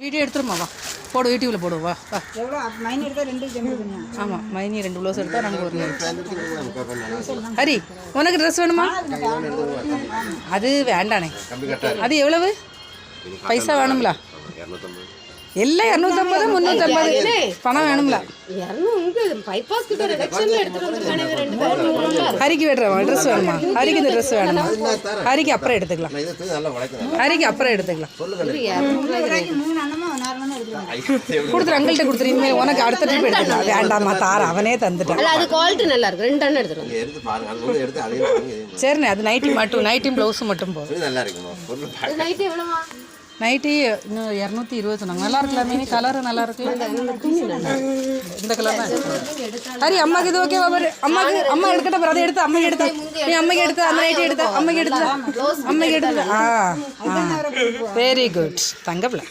Video எடுத்துருமா வா போடு யூடியூப்பில் போடு வா வா எவ்வளோ மைனி எடுத்தால் 2 ஜம்பு பண்ணியா? ஆமாம் மைனி 2 ப்ளவுஸ் எடுத்தால் நாங்கள் ஒரு ஹரி உனக்கு ட்ரெஸ் வேணுமா? அது வேண்டானே. அது எவ்வளவு பைசா வேணும்ல? எல்லாம் 250 350 பணம் வேணும்ல? ஹரிக்கு வேண்டுறவா ட்ரெஸ் வேணுமா? ஹரிக்கு இந்த ட்ரெஸ் வேணுமா? ஹரிக்கு அப்புறம் எடுத்துக்கலாம். ஹரிக்கு அப்புறம் எடுத்துக்கலாம். கொடுத்துரு அங்கள்கிட்ட கொடுத்துரு. இனிமேல் உனக்கு அடுத்த ட்ரிப் எடுத்துக்கலாம். வேண்டாமா தார அவனே தந்துட்டான். அது குவாலிட்டி நல்லா இருக்கு. 2 டன் எடுத்துருவோம். சரிண்ணே அது நைட்டி மட்டும் நைட்டி ப்ளவுஸு மட்டும் போதும். நைட்டு எவ்வளோவா? நைட்டி இன்னும் 220 சொன்னாங்க. நல்லா இருக்கலாமே கலரு நல்லா இருக்கு. இந்த கலர் தான் ஹரி அம்மாக்கு இது ஓகேவா பாரு. அம்மா எடுக்கட்ட பாரு. அதை எடுத்து அம்மைக்கு எடுத்தா நீ அம்மைக்கு எடுத்து அந்த நைட்டி எடுத்தா அம்மைக்கு எடுத்து வெரி குட் தங்கப்பில்